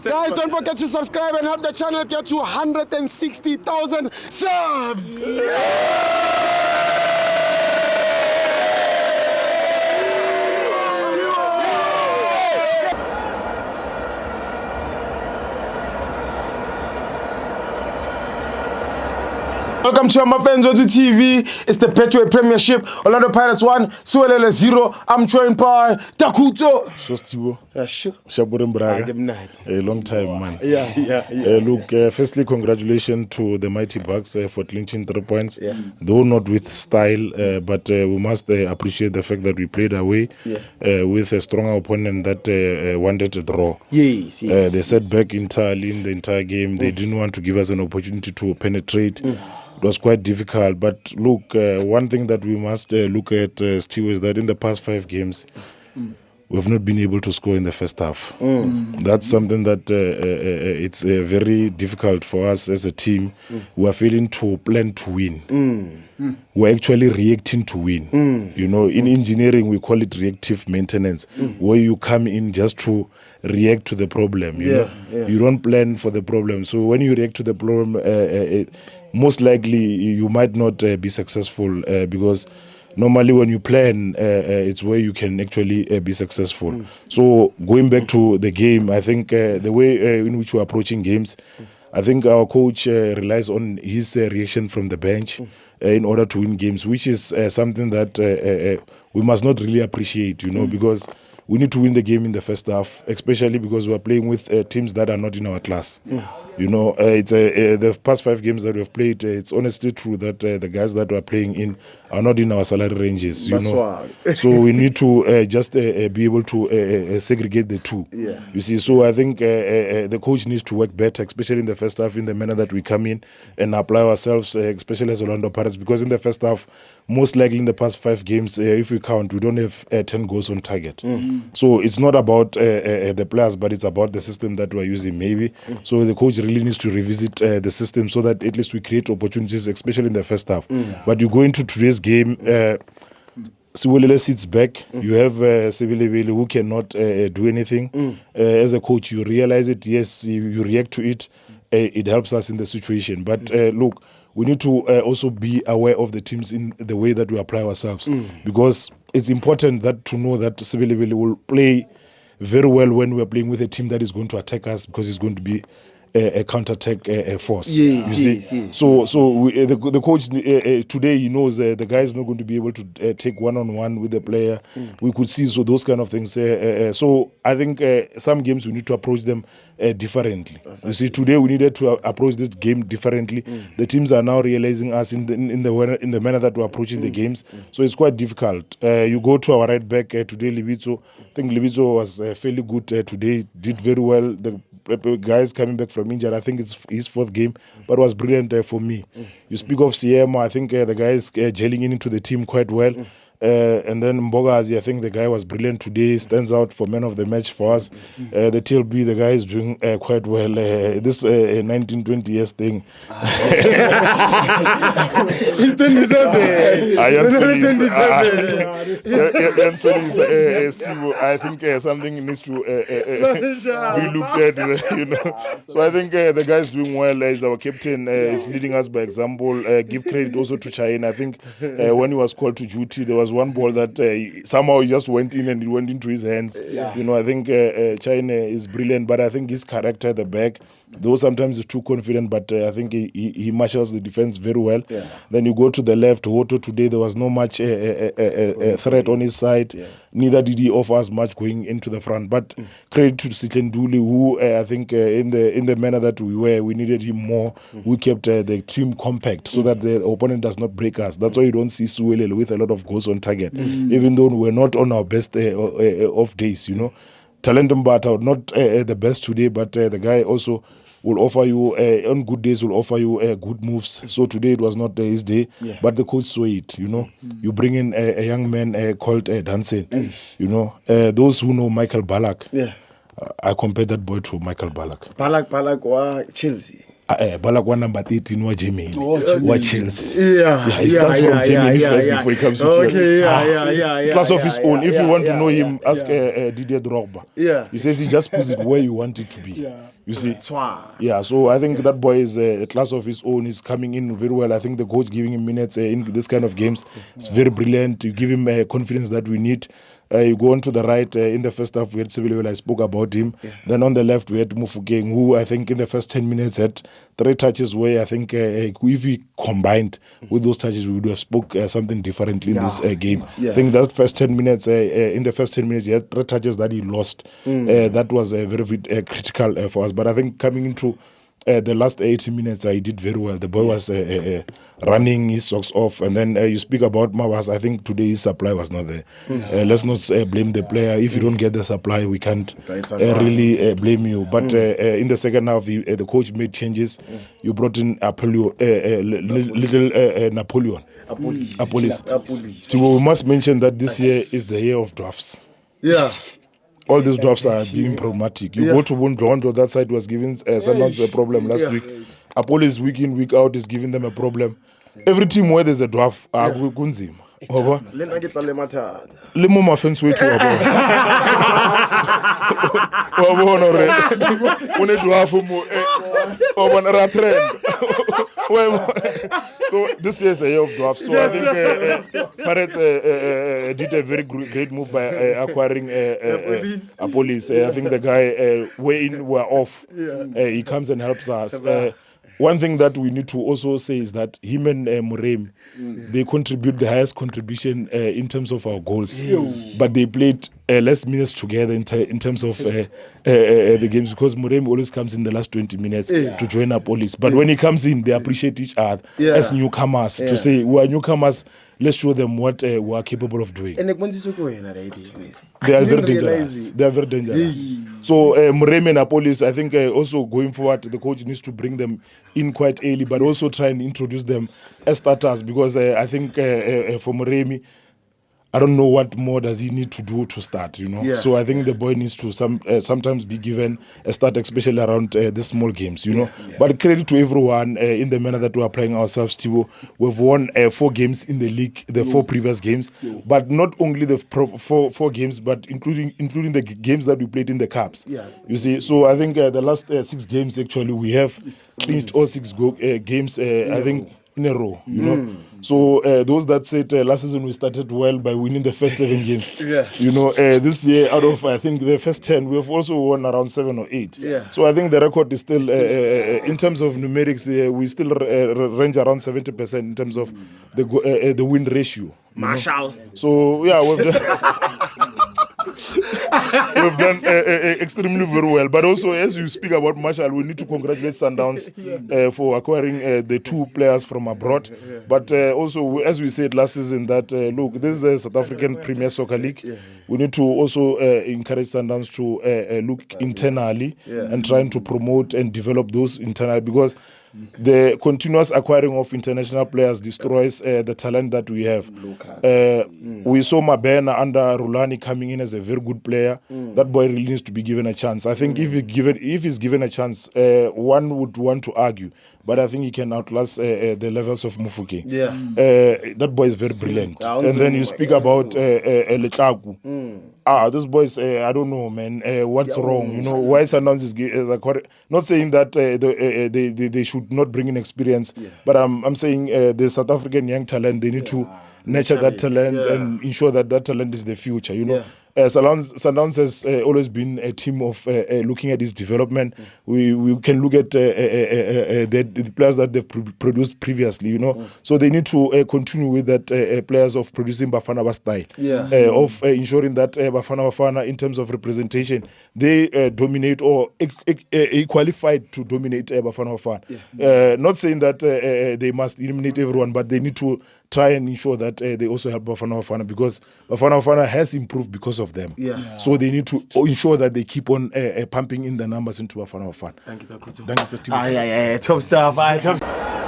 Guys, don't forget to subscribe and help the channel get to 160,000 subs. Welcome to FANS Wethu TV. It's the Betway Premiership. Orlando Pirates 1, Siwelele 0. I'm joined by Takuto. Sostibo. Sure. Shaburem Braga. A long time, man. Yeah. Look, firstly, congratulations to the Mighty Bucks for clinching 3 points. Yeah. Though not with style, but we must appreciate the fact that we played away with a stronger opponent that wanted a draw. Yes. They sat back entirely in the entire game. They didn't want to give us an opportunity to penetrate. It was quite difficult, but look, one thing that we must look at, Stu, is that in the past 5 games, we've not been able to score in the first half. That's something that it's very difficult for us as a team. We are failing to plan to win. We're actually reacting to win. You know, in engineering, we call it reactive maintenance, where you come in just to react to the problem. You know? You don't plan for the problem. So when you react to the problem, most likely you might not be successful because normally when you plan, it's where you can actually be successful. So going back to the game, I think the way in which we're approaching games, I think our coach relies on his reaction from the bench in order to win games, which is something that we must not really appreciate, you know, because we need to win the game in the first half, especially because we're playing with teams that are not in our class. You know, it's the past 5 games that we've played, it's honestly true that the guys that we're playing in are not in our salary ranges, you know. So we need to just be able to segregate the two. You see, so I think the coach needs to work better, especially in the first half, in the manner that we come in and apply ourselves, especially as Orlando Pirates, because in the first half, most likely in the past 5 games, if we count, we don't have 10 goals on target. So it's not about the players, but it's about the system that we're using, maybe. So the coach really needs to revisit the system so that at least we create opportunities, especially in the first half. But you go into today's game, Siwelele sits back. You have Siwelele who cannot do anything. As a coach, you realize it. Yes, you react to it. It helps us in the situation. But look, we need to also be aware of the teams in the way that we apply ourselves, because it's important that to know that Siwelele will play very well when we are playing with a team that is going to attack us, because it's going to be a counter-attack force. You see? So the coach today, he knows the guy is not going to be able to take one-on-one with the player. We could see those kind of things. So I think some games we need to approach them differently. You see, today we needed to approach this game differently. The teams are now realizing us in the manner that we're approaching the games. So it's quite difficult. You go to our right back today, Libitso. I think Libitso was fairly good today. Did very well. The guys coming back from injury, I think it's his 4th game, but was brilliant for me. You speak of Siemo, I think the guy is gelling into the team quite well. And then Mbokazi, I think the guy was brilliant today, stands out for man of the match for us. The TLB, the guy is doing quite well. This 19-20 years thing. He's 27. I think something needs to be looked at, you know. So I think the guy is doing well. He's our captain. He's leading us by example. Give credit also to Chain. I think when he was called to duty, there was one ball that somehow he just went in and it went into his hands. You know, I think China is brilliant, but I think his character at the back, though sometimes he's too confident, but I think he marshals the defense very well. Then you go to the left, Hoto today, there was no much threat on his side. Neither did he offer us much going into the front. But credit to Sitlenduli, who I think in the manner that we needed him more. We kept the team compact so that the opponent does not break us. That's why you don't see Siwelele with a lot of goals on target, even though we're not on our best off days, you know. Talent Mbata, not the best today, but the guy also will offer you, on good days, will offer you good moves. So today it was not his day, but the coach saw it, you know. You bring in a young man called Dansen, you know. Those who know Michael Ballack, I compare that boy to Michael Ballack. Ballack or Chelsea? Balakwa number 13 wa Germany. Wa Chelsea. He Yeah, starts from Germany first before he comes to Chelsea. Okay, yeah. Class of his own. If you want to know him, ask Didier Drogba. Yeah. He says he just puts it where you want it to be. You see? Wow. Yeah, so I think that boy is a class of his own. He's coming in very well. I think the coach giving him minutes in this kind of games. It's very brilliant. You give him confidence that we need. You go on to the right. In the first half, we had Siwelele. I spoke about him. Then on the left, we had Mofokeng, who I think in the first 10 minutes had 3 touches where I think if we combined with those touches, we would have spoke something differently in this game. I think that first 10 minutes, in the first 10 minutes, he had 3 touches that he lost. That was very critical for us. But I think coming into the last 80 minutes, he did very well. The boy was running his socks off. And then you speak about Mawaz. I think today his supply was not there. Let's not blame the player. If you don't get the supply, we can't really blame you. But in the second half, the coach made changes. You brought in little Napoleon. Apolis. So we must mention that this year is the year of drafts. Yeah. All these drafts are being problematic. You go to Wondo, that side was giving Sundowns a problem last week. Apollo week in, week out is giving them a problem. Every team where there's a draft, kunzima. Limo ma FANS Wethu So this year is a year of drafts. So I think Pirates did a very great move by acquiring Police. I think the guy we're in, we're off. He comes and helps us. One thing that we need to also say is that him and Murem, they contribute the highest contribution in terms of our goals. But they played less minutes together in terms of the games, because Murem always comes in the last 20 minutes to join up Police. But when he comes in, they appreciate each other as newcomers to say, we are newcomers, let's show them what we are capable of doing. They are very dangerous. They are very dangerous. So Murem and Police, I think also going forward, the coach needs to bring them in quite early, but also try and introduce them as starters, because I think for Muremi, I don't know what more does he need to do to start, you know. So I think the boy needs to sometimes be given a start, especially around the small games, you know. But credit to everyone in the manner that we are playing ourselves, Tibo. We've won 4 games in the league, the 4 previous games, but not only the 4 games, but including the games that we played in the cups. You see, so I think the last 6 games actually we have clinched all 6 games. I think in a row, you know. So those that said last season we started well by winning the first 7 games. You know, this year out of I think the first 10, we have also won around 7 or 8. So I think the record is still, in terms of numerics, we still range around 70% in terms of the win ratio. Marshall. So yeah, we've done extremely very well. But also, as you speak about Marshall, we need to congratulate Sundowns for acquiring the 2 players from abroad. But also, as we said last season, that look, this is a South African Premier Soccer League. We need to also encourage Sundowns to look internally and trying to promote and develop those internally, because the continuous acquiring of international players destroys the talent that we have. We saw Mabena under Rulani coming in as a very good player. That boy really needs to be given a chance. I think if he's given a chance, one would want to argue, but I think he can outlast the levels of Mufuke. That boy is very brilliant. And then you speak about Letlaku. This boys, I don't know, man. What's wrong? You know, why Sundowns is not saying that they should not bring in experience, but I'm saying the South African young talent, they need to nurture that talent and ensure that that talent is the future, you know. Sundowns has always been a team of looking at his development. We can look at the players that they've produced previously, you know. So they need to continue with that players of producing Bafana style, of ensuring that Bafana in terms of representation, they dominate or qualified to dominate Bafana. Not saying that they must eliminate everyone, but they need to try and ensure that they also help Bafana because Bafana has improved because of them. So they need to ensure that they keep on pumping in the numbers into Bafana. Thank you, Thanks, the team. Top stuff.